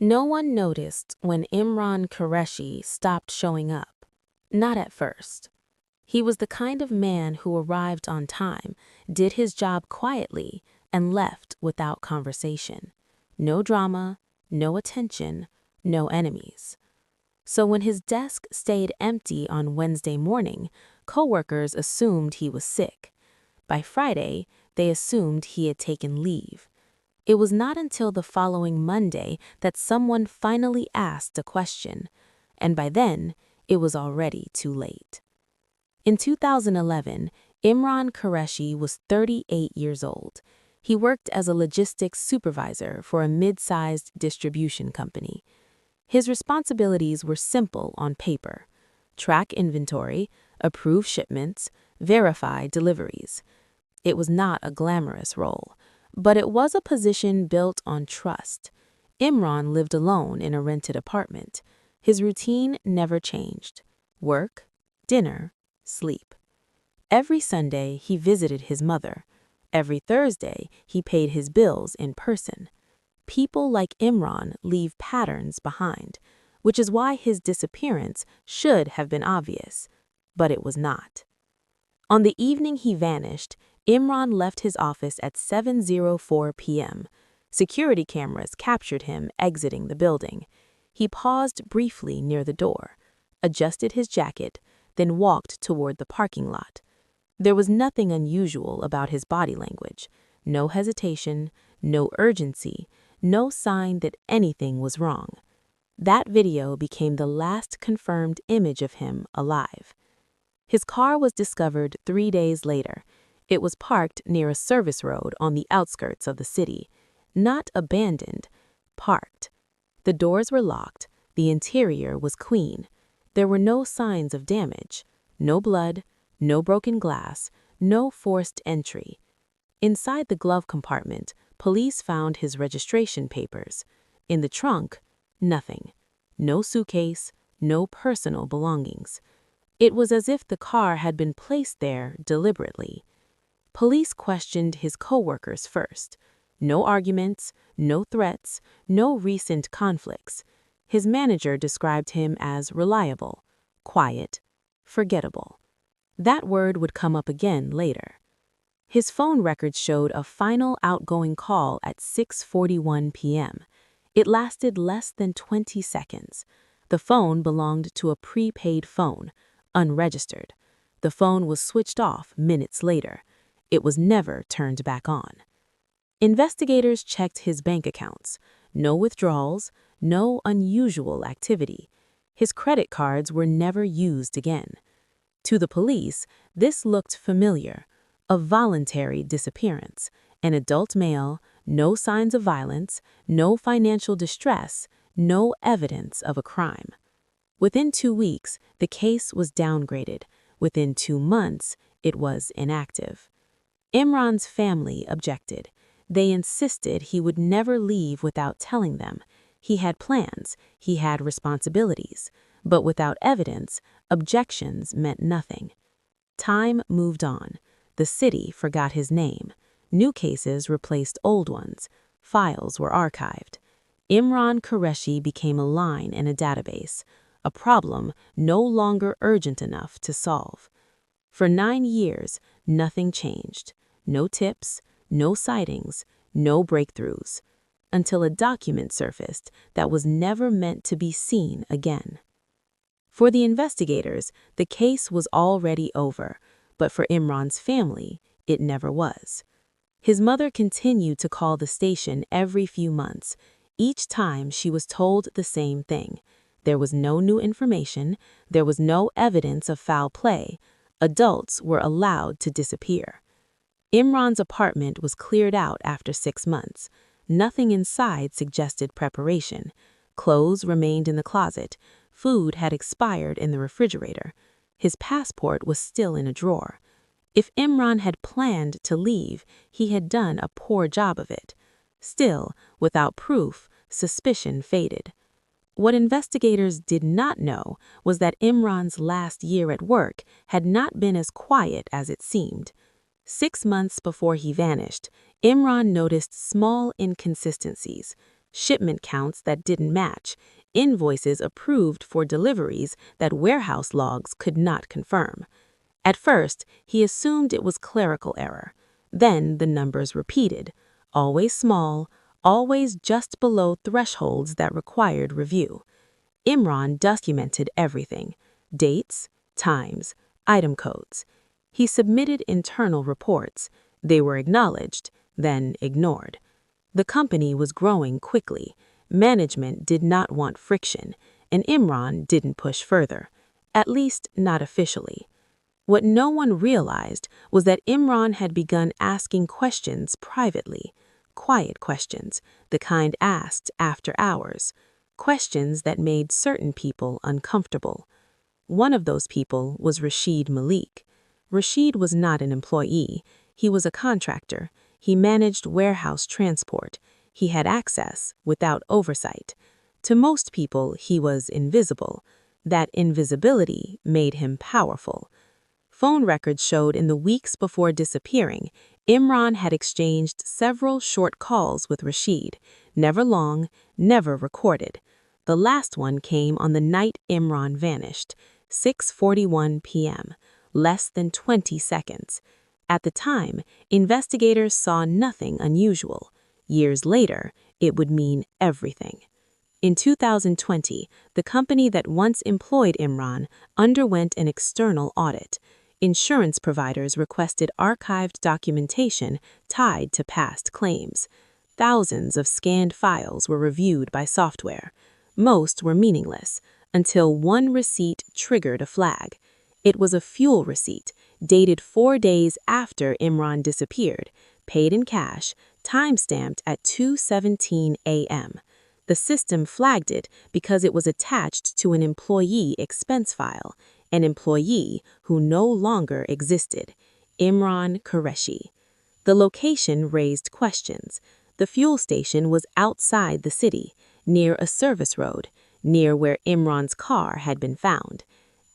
No one noticed when Imran Qureshi stopped showing up. Not at first. He was the kind of man who arrived on time, did his job quietly, and left without conversation. No drama, no attention, no enemies. So when his desk stayed empty on Wednesday morning, coworkers assumed he was sick. By Friday, they assumed he had taken leave. It was not until the following Monday that someone finally asked a question, and by then, it was already too late. In 2011, Imran Qureshi was 38 years old. He worked as a logistics supervisor for a mid-sized distribution company. His responsibilities were simple on paper: track inventory, approve shipments, verify deliveries. It was not a glamorous role, but it was a position built on trust. Imran lived alone in a rented apartment. His routine never changed: work, dinner, sleep. Every Sunday, he visited his mother. Every Thursday, he paid his bills in person. People like Imran leave patterns behind, which is why his disappearance should have been obvious, but it was not. On the evening he vanished, Imran left his office at 7:04 p.m. Security cameras captured him exiting the building. He paused briefly near the door, adjusted his jacket, then walked toward the parking lot. There was nothing unusual about his body language: no hesitation, no urgency, no sign that anything was wrong. That video became the last confirmed image of him alive. His car was discovered 3 days later. It was parked near a service road on the outskirts of the city. Not abandoned, parked. The doors were locked. The interior was clean. There were no signs of damage. No blood, no broken glass, no forced entry. Inside the glove compartment, police found his registration papers. In the trunk, nothing. No suitcase, no personal belongings. It was as if the car had been placed there deliberately. Police questioned his coworkers first. No arguments, no threats, no recent conflicts. His manager described him as reliable, quiet, forgettable. That word would come up again later. His phone records showed a final outgoing call at 6:41 p.m. It lasted less than 20 seconds. The phone belonged to a prepaid phone, unregistered. The phone was switched off minutes later. It was never turned back on. Investigators checked his bank accounts. No withdrawals, no unusual activity. His credit cards were never used again. To the police, this looked familiar: a voluntary disappearance. An adult male, no signs of violence, no financial distress, no evidence of a crime. Within 2 weeks, the case was downgraded. Within 2 months, it was inactive. Imran's family objected. They insisted he would never leave without telling them. He had plans, he had responsibilities, but without evidence, objections meant nothing. Time moved on. The city forgot his name. New cases replaced old ones. Files were archived. Imran Qureshi became a line in a database, a problem no longer urgent enough to solve. For 9 years, nothing changed. No tips, no sightings, no breakthroughs, until a document surfaced that was never meant to be seen again. For the investigators, the case was already over, but for Imran's family, it never was. His mother continued to call the station every few months. Each time she was told the same thing: there was no new information, there was no evidence of foul play. Adults were allowed to disappear. Imran's apartment was cleared out after 6 months. Nothing inside suggested preparation. Clothes remained in the closet. Food had expired in the refrigerator. His passport was still in a drawer. If Imran had planned to leave, he had done a poor job of it. Still, without proof, suspicion faded. What investigators did not know was that Imran's last year at work had not been as quiet as it seemed. 6 months before he vanished, Imran noticed small inconsistencies. shipment counts that didn't match, invoices approved for deliveries that warehouse logs could not confirm. At first, he assumed it was clerical error. Then the numbers repeated, always small, always just below thresholds that required review. Imran documented everything: dates, times, item codes. He submitted internal reports. They were acknowledged, then ignored. The company was growing quickly. Management did not want friction, and Imran didn't push further, at least not officially. What no one realized was that Imran had begun asking questions privately, quiet questions, the kind asked after hours, questions that made certain people uncomfortable. One of those people was Rashid Malik. Rashid was not an employee. He was a contractor. He managed warehouse transport. He had access without oversight. To most people, he was invisible. That invisibility made him powerful. Phone records showed in the weeks before disappearing, Imran had exchanged several short calls with Rashid, never long, never recorded. The last one came on the night Imran vanished, 6:41 p.m., less than 20 seconds. At the time, investigators saw nothing unusual. Years later, it would mean everything. In 2020, the company that once employed Imran underwent an external audit. Insurance providers requested archived documentation tied to past claims. Thousands of scanned files were reviewed by software. Most were meaningless, until one receipt triggered a flag. It was a fuel receipt, dated 4 days after Imran disappeared, paid in cash, time-stamped at 2:17 a.m. The system flagged it because it was attached to an employee expense file, an employee who no longer existed, Imran Qureshi. The location raised questions. The fuel station was outside the city, near a service road, near where Imran's car had been found.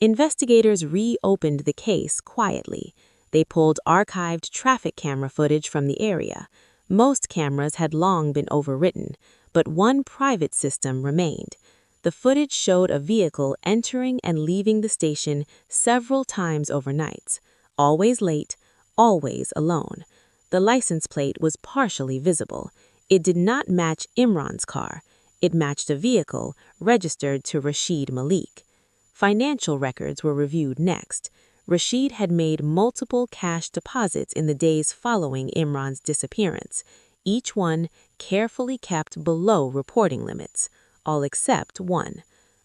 Investigators reopened the case quietly. They pulled archived traffic camera footage from the area. Most cameras had long been overwritten, but one private system remained. The footage showed a vehicle entering and leaving the station several times overnight, always late, always alone. The license plate was partially visible. It did not match Imran's car. It matched a vehicle registered to Rashid Malik. Financial records were reviewed next. Rashid had made multiple cash deposits in the days following Imran's disappearance, each one carefully kept below reporting limits, all except one.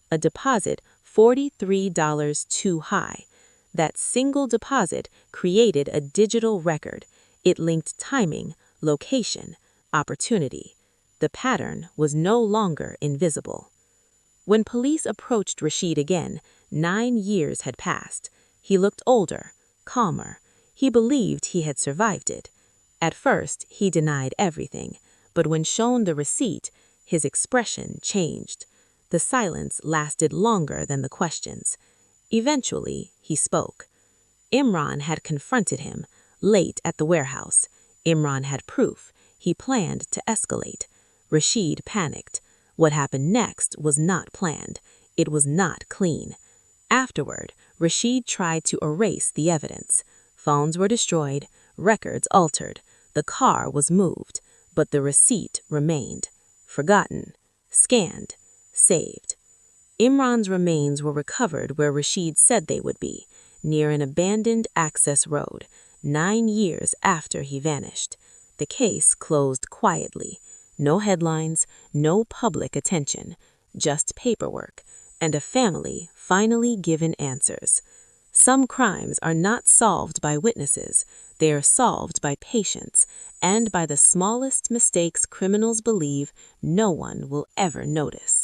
A deposit $43 too high. That single deposit created a digital record. It linked timing, location, opportunity. The pattern was no longer invisible. When police approached Rashid again, 9 years had passed. He looked older, calmer. He believed he had survived it. At first, he denied everything, but when shown the receipt, his expression changed. The silence lasted longer than the questions. Eventually, he spoke. Imran had confronted him, late at the warehouse. Imran had proof. He planned to escalate. Rashid panicked. What happened next was not planned. It was not clean. Afterward, Rashid tried to erase the evidence. Phones were destroyed, records altered. The car was moved, but the receipt remained. Forgotten, scanned, saved. Imran's remains were recovered where Rashid said they would be, near an abandoned access road, 9 years after he vanished. The case closed quietly. No headlines, no public attention, just paperwork, and a family finally given answers. Some crimes are not solved by witnesses. They are solved by patience and by the smallest mistakes criminals believe no one will ever notice.